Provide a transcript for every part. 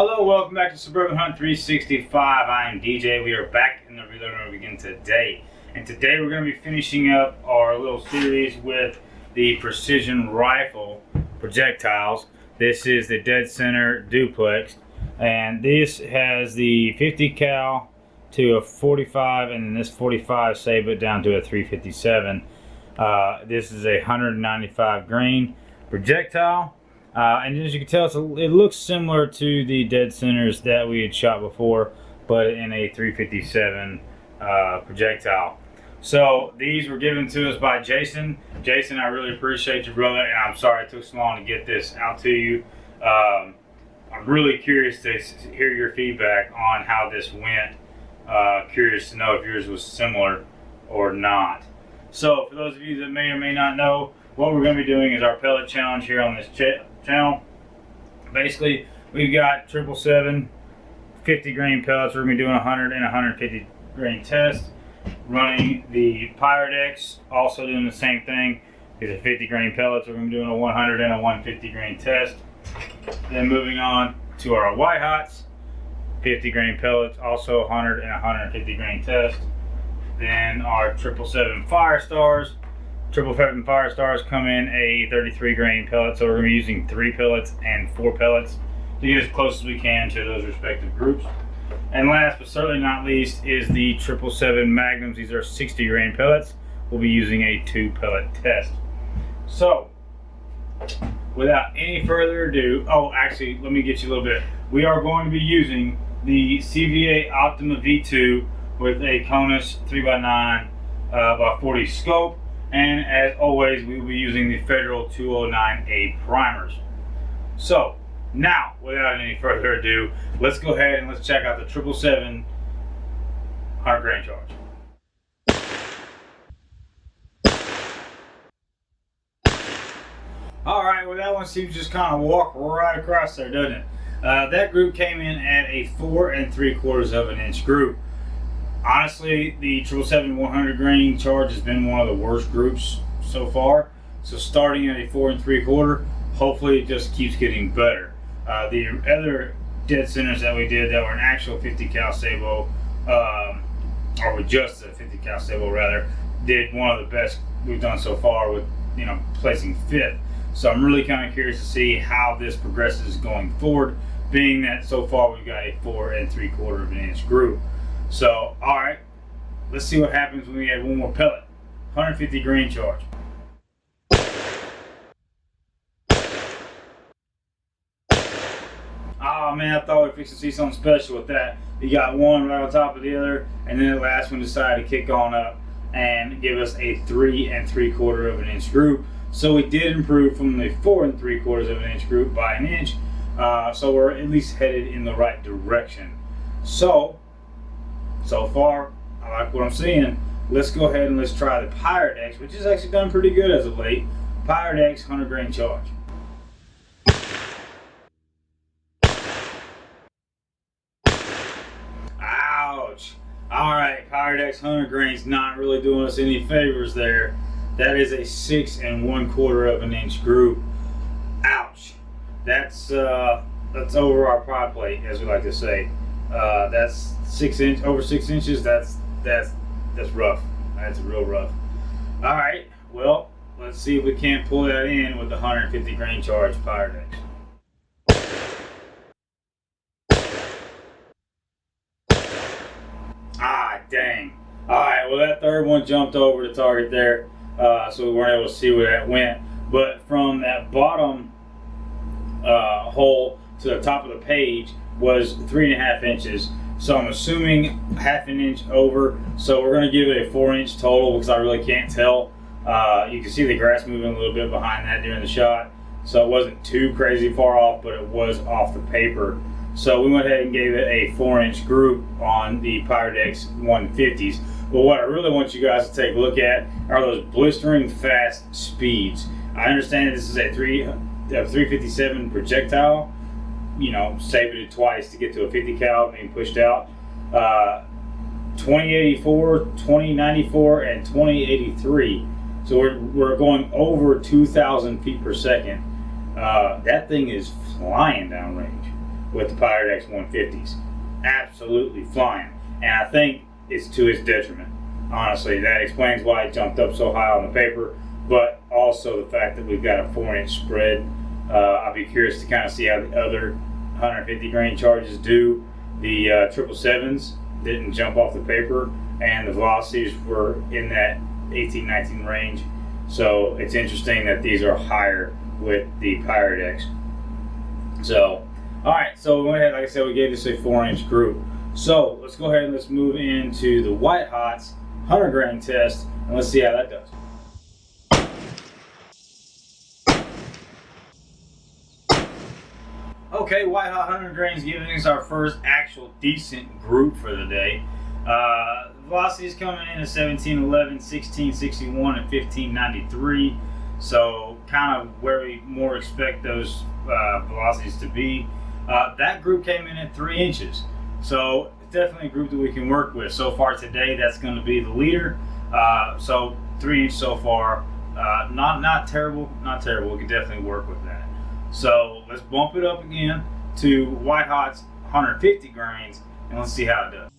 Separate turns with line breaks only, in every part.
Hello, welcome back to Suburban Hunt 365. I am DJ. We are back in the reload room again today. And today we're going to be finishing up our little series with the precision rifle projectiles. This is the Dead Center Duplexed. And this has the 50 cal to a 45, and then this 45 sabot down to a 357. This is a 195 grain projectile. And as you can tell, it looks similar to the Dead Centers that we had shot before, but in a 357 projectile. So these were given to us by Jason. Jason, I really appreciate you, brother, and I'm sorry it took so long to get this out to you. I'm really curious to hear your feedback on how this went. Curious to know if yours was similar or not. So for those of you that may or may not know, what we're going to be doing is our pellet challenge here on this channel. Basically, we've got 777 50 grain pellets. We're going to be doing 100 and 150 grain test. Running the Pyrodex, also doing the same thing. These are 50 grain pellets. We're going to be doing a 100 and a 150 grain test. Then moving on to our white hots, 50 grain pellets, also 100 and 150 grain test. Then our 777 Firestars. 777 Firestars come in a 33 grain pellet, so we're going to be using 3 pellets and 4 pellets to get as close as we can to those respective groups. And last but certainly not least is the 777 Magnums. These are 60 grain pellets. We'll be using a 2 pellet test. So, without any further ado, actually, let me get you a little bit. We are going to be using the CVA Optima V2 with a Conus 3x9 by 40 scope. And as always, we will be using the Federal 209A primers. So, now, without any further ado, let's go ahead and let's check out the 777 100 grain charge. Alright, well that one seems to just kind of walk right across there, doesn't it? That group came in at a 4 3/4 inch group. Honestly, the 777 100 grain charge has been one of the worst groups so far. So starting at a 4 3/4, hopefully it just keeps getting better. The other Dead Centers that we did that were an actual 50 cal sabot, or with just a 50 cal sabot rather, did one of the best we've done so far with, placing 5th. So I'm really kind of curious to see how this progresses going forward, being that so far we've got a 4 3/4 inch group. So, alright, let's see what happens when we add one more pellet. 150 grain charge. Oh man, I thought we fixed to see something special with that. You got one right on top of the other, and then the last one decided to kick on up and give us a 3 3/4 inch group. So we did improve from the 4 3/4 inch group by an inch. So we're at least headed in the right direction. So far, I like what I'm seeing. Let's go ahead and let's try the Pyrodex, which has actually done pretty good as of late. Pyrodex 100 grain charge. Ouch. Alright, Pyrodex 100 grain's not really doing us any favors there. That is a 6 1/4 inch group. Ouch. That's over our prod plate, as we like to say. That's over 6 inches. That's rough. That's real rough. All right. Well, let's see if we can't pull that in with the 150 grain charge Pyrodex. Ah, dang. All right. Well, that third one jumped over the target there, so we weren't able to see where that went. But from that bottom hole to the top of the page was 3.5 inches. So I'm assuming 1/2 inch over. So we're going to give it a 4 inch total because I really can't tell. You can see the grass moving a little bit behind that during the shot. So it wasn't too crazy far off, but it was off the paper. So we went ahead and gave it a 4 inch group on the Pyrodex 150s. But what I really want you guys to take a look at are those blistering fast speeds. I understand this is a 357 projectile, saboted twice to get to a 50 cal being pushed out. 2084, 2094, and 2083. So we're going over 2,000 feet per second. That thing is flying downrange. with the Pyrodex 150s. Absolutely flying. And I think it's to his detriment. Honestly, that explains why it jumped up so high on the paper, but also the fact that we've got a 4-inch spread. I'll be curious to kind of see how the other 150 grain charges do. The 777s didn't jump off the paper, and the velocities were in that 18-19 range. So it's interesting that these are higher with the Pyrodex. So, all right, so we went ahead, like I said, we gave this a 4-inch group. So let's go ahead and let's move into the White Hots 100 grain test, and let's see how that does. Okay, White Hot 100 grains giving us our first actual decent group for the day. Velocities coming in at 1711, 1661, and 1593. So kind of where we more expect those velocities to be. That group came in at 3 inches. So it's definitely a group that we can work with. So far today, that's going to be the leader. So 3 inch so far. Not terrible, not terrible. We can definitely work with that. So let's bump it up again to White Hot's 150 grains, and let's see how it does.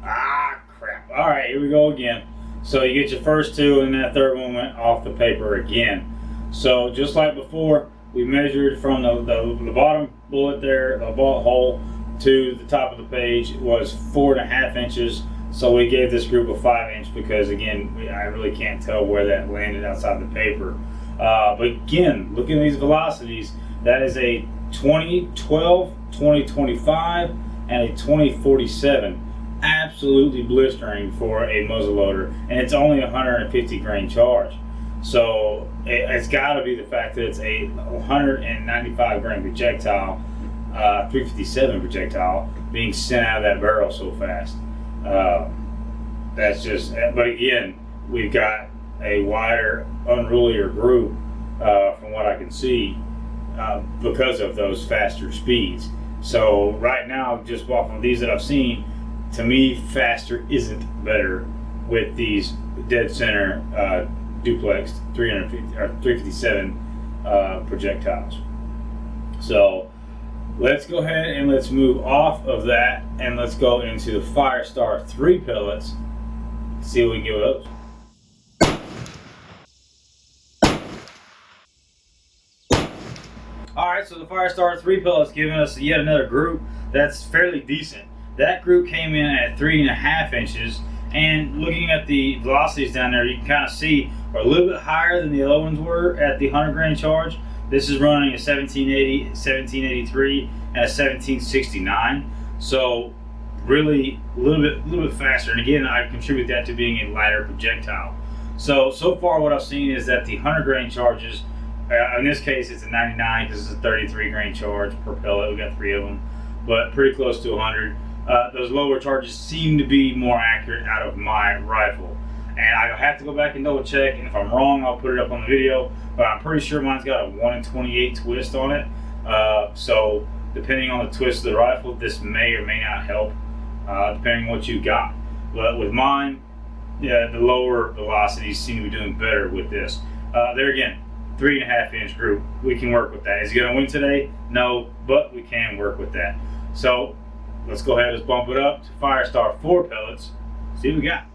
Ah, crap. All right, here we go again. So you get your first two, and that third one went off the paper again. So just like before, we measured from the bottom bullet there, the bullet hole, to the top of the page was 4.5 inches. So we gave this group a 5-inch because, again, I really can't tell where that landed outside the paper. But again, looking at these velocities, that is a 2012, 2025, and a 2047. Absolutely blistering for a muzzleloader, and it's only 150 grain charge. So it's got to be the fact that it's a 195 grain projectile, 357 projectile, being sent out of that barrel so fast. That's just, but again, we've got a wider, unrulier group from what I can see because of those faster speeds. So right now, just off of these that I've seen, to me, faster isn't better with these Dead Center Duplexed 357 projectiles. So let's go ahead and let's move off of that, and let's go into the Firestar 3 pellets. See what we can get with those. Alright, so the Firestar 3 pellets giving us yet another group that's fairly decent. That group came in at 3.5 inches, and looking at the velocities down there, you can kind of see are a little bit higher than the other ones were at the 100 grain charge. This is running a 1780, 1783, and a 1769. So really a little bit faster. And again, I contribute that to being a lighter projectile. So far what I've seen is that the 100 grain charges, in this case it's a 99 because it's a 33 grain charge per pellet. We got 3 of them, but pretty close to 100. Those lower charges seem to be more accurate out of my rifle. And I have to go back and double check, and if I'm wrong, I'll put it up on the video, but I'm pretty sure mine's got a 1 in 28 twist on it. So depending on the twist of the rifle, this may or may not help, depending on what you got. But with mine, yeah, the lower velocities seem to be doing better with this. There again, 3.5 inch group. We can work with that. Is he going to win today? No, but we can work with that. So let's go ahead and bump it up to Firestar 4 pellets. See what we got.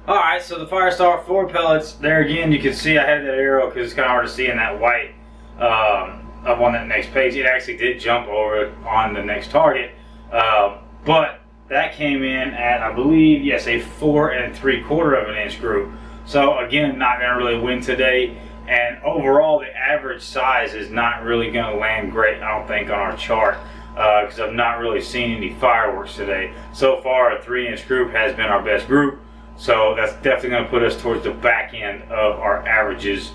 Alright, so the Firestar 4 pellets, there again you can see I had that arrow because it's kind of hard to see in that white up on that next page. It actually did jump over on the next target, but that came in at, I believe, yes, a 4 3/4 inch group. So again, not going to really win today, and overall the average size is not really going to land great, I don't think, on our chart. Because I've not really seen any fireworks today. So far, a 3 inch group has been our best group. So that's definitely going to put us towards the back end of our averages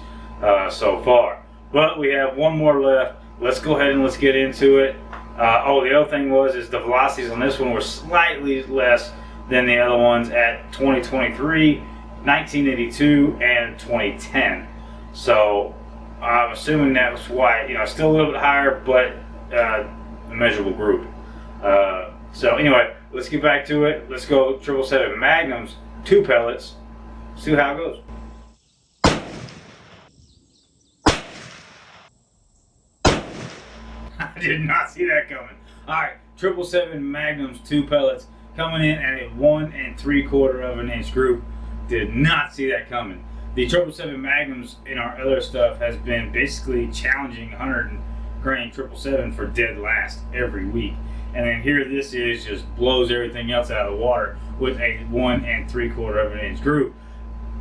so far. But we have one more left. Let's go ahead and let's get into it. The other thing is the velocities on this one were slightly less than the other ones at 2023, 1982, and 2010. So I'm assuming that was why, still a little bit higher, but a measurable group. So anyway, let's get back to it. Let's go 777 Magnums, 2 pellets. See how it goes. I did not see that coming. Alright, 777 Magnums, 2 pellets, coming in at a 1 3/4 inch group. Did not see that coming. The 777 Magnums in our other stuff has been basically challenging 100 grain 777 for dead last every week. And then here this is just blows everything else out of the water with a 1 3/4 inch group.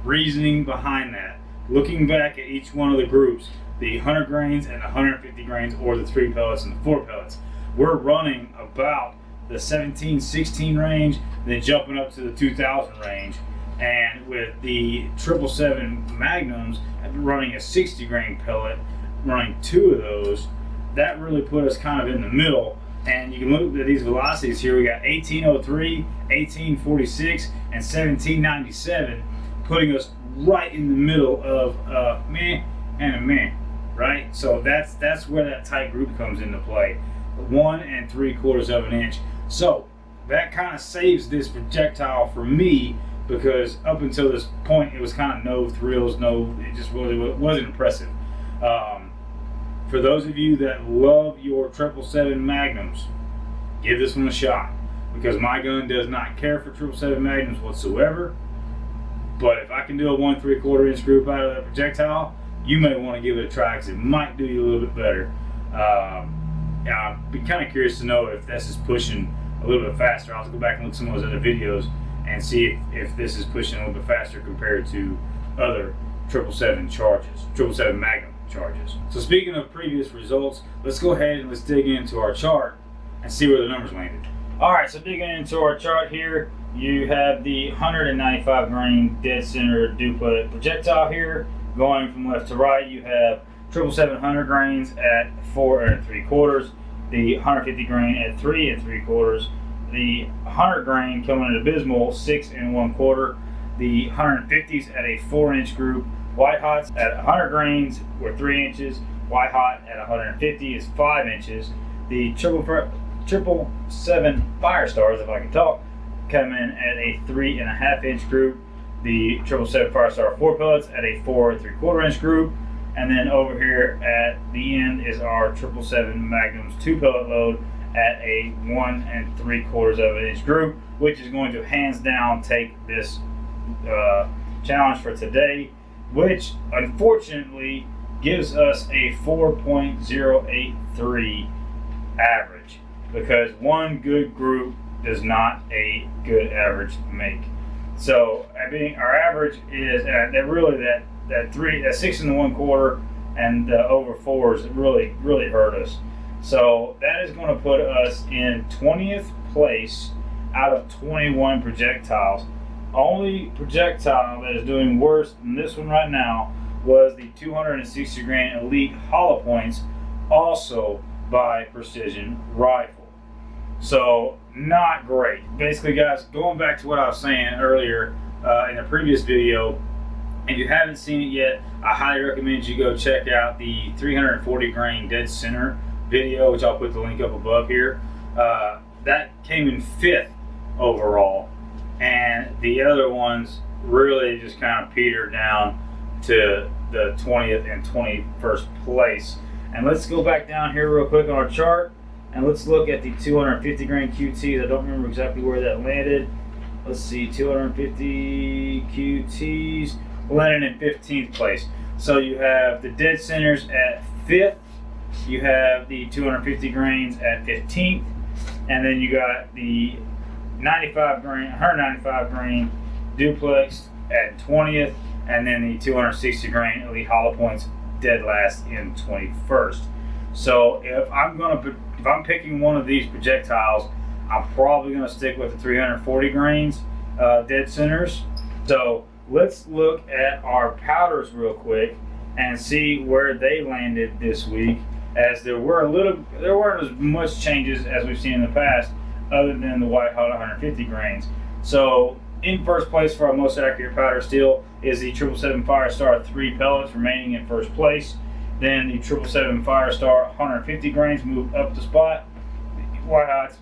Reasoning behind that, looking back at each one of the groups, the 100 grains and the 150 grains, or the 3 pellets and the 4 pellets, we're running about the 17-16 range, then jumping up to the 2000 range. And with the 777 Magnums running a 60 grain pellet, running 2 of those, that really put us kind of in the middle. And you can look at these velocities here. We got 1803, 1846, and 1797, putting us right in the middle of meh and a meh, right? So that's where that tight group comes into play, 1 3/4 inch. So that kind of saves this projectile for me, because up until this point it was kind of no thrills, it just really wasn't impressive. For those of you that love your 777 Magnums, give this one a shot, because my gun does not care for 777 Magnums whatsoever. But if I can do a 1 3/4 inch group out of that projectile, you may want to give it a try, because it might do you a little bit better. I'd be kind of curious to know if this is pushing a little bit faster. I'll have to go back and look at some of those other videos and see if this is pushing a little bit faster compared to other 777 Magnum charges. So speaking of previous results, let's go ahead and let's dig into our chart and see where the numbers landed. Alright, so digging into our chart here, you have the 195 grain Dead Center Duplexed projectile here. Going from left to right, you have 777 grains at 4 3/4, the 150 grain at 3 3/4, the 100 grain coming at abysmal 6 1/4, the 150s at a 4 inch group. White hots at 100 grains were 3 inches. White hot at 150 is 5 inches. The 777 Firestars, if I can talk, come in at a 3.5 inch group. The 777 Firestar 4 pellets at a 4 3/4 inch group. And then over here at the end is our 777 Magnums 2 pellet load at a 1 3/4 inch group, which is going to hands down take this challenge for today, which unfortunately gives us a 4.083 average, because one good group does not a good average make. So I mean, our average is really that 6 1/4 and the over 4s really hurt us. So that is going to put us in 20th place out of 21 projectiles. Only projectile that is doing worse than this one right now was the 260 grain Elite hollow points, also by Precision Rifle. So not great. Basically, guys, going back to what I was saying earlier in a previous video, if you haven't seen it yet, I highly recommend you go check out the 340 grain Dead Center video, which I'll put the link up above here. That came in 5th overall, and the other ones really just kind of petered down to the 20th and 21st place. And let's go back down here real quick on our chart, and let's look at the 250 grain QTs. I don't remember exactly where that landed. Let's see, 250 QTs landed in 15th place. So you have the Dead Centers at 5th, you have the 250 grains at 15th, and then you got the 195 grain Duplexed at 20th, and then the 260 grain Elite hollow points dead last in 21st. So if I'm picking one of these projectiles, I'm probably going to stick with the 340 grains Dead Centers. So let's look at our powders real quick and see where they landed this week, as there weren't as much changes as we've seen in the past, other than the white hot 150 grains. So in first place for our most accurate powder still is the 777 Firestar 3 pellets, remaining in first place. Then the 777 Firestar 150 grains moved up the spot. White hots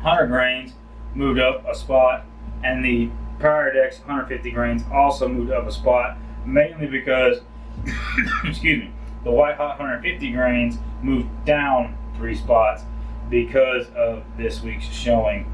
100 grains moved up a spot, and the Pyrodex 150 grains also moved up a spot, mainly because excuse me, the White Hot 150 grains moved down 3 spots because of this week's showing.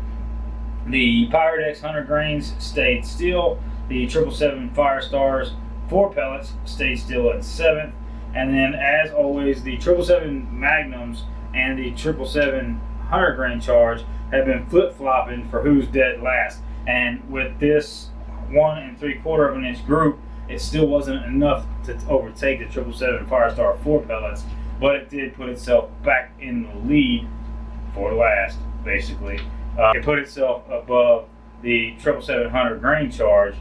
The Pyrodex 100 grains stayed still. The 777 Firestars 4 pellets stayed still at 7th. And then, as always, the 777 Magnums and the 777 100 grain charge have been flip-flopping for who's dead last. And with this 1 3/4 of an inch group, it still wasn't enough to overtake the 777 Firestar 4 pellets, but it did put itself back in the lead for last, basically. It put itself above the 777 100 grain charge,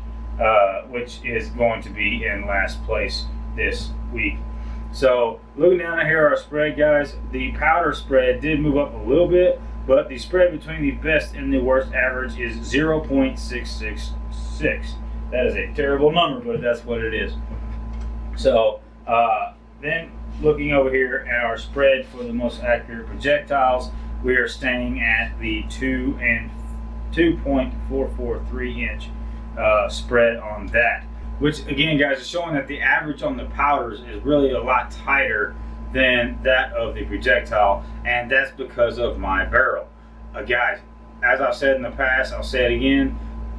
which is going to be in last place this week. So looking down here at our spread, guys, the powder spread did move up a little bit, but the spread between the best and the worst average is 0.666. That is a terrible number, but that's what it is. So then looking over here at our spread for the most accurate projectiles, we are staying at the 2 and 2.443 inch spread on that, which again, guys, is showing that the average on the powders is really a lot tighter than that of the projectile, and that's because of my barrel. Guys, as I've said in the past, I'll say it again,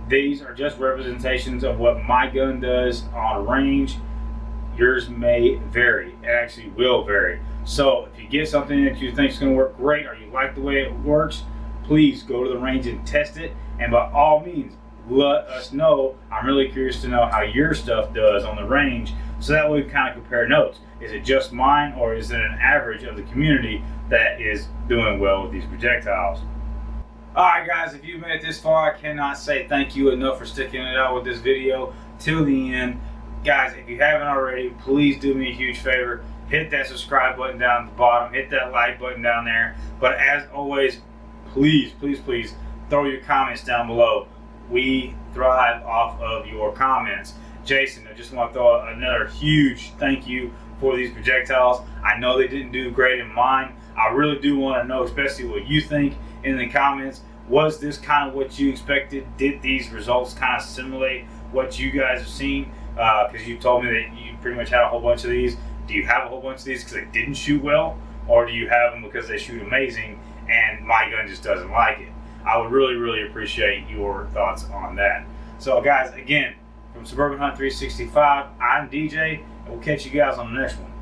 these are just representations of what my gun does on range. Yours may vary. It actually will vary. So if you get something that you think is going to work great, or you like the way it works, please go to the range and test it. And by all means, let us know. I'm really curious to know how your stuff does on the range, so that way we kind of compare notes. Is it just mine, or is it an average of the community that is doing well with these projectiles? Alright guys, if you've made it this far, I cannot say thank you enough for sticking it out with this video till the end. Guys, if you haven't already, please do me a huge favor. Hit that subscribe button down at the bottom. Hit that like button down there. But as always, please, please, please throw your comments down below. We thrive off of your comments. Jason, I just want to throw another huge thank you for these projectiles. I know they didn't do great in mine. I really do want to know, especially what you think in the comments. Was this kind of what you expected? Did these results kind of simulate what you guys have seen? Because you told me that you pretty much had a whole bunch of these. Do you have a whole bunch of these because they didn't shoot well? Or do you have them because they shoot amazing and my gun just doesn't like it? I would really, really appreciate your thoughts on that. So guys, again, from Suburban Hunt 365, I'm DJ, and we'll catch you guys on the next one.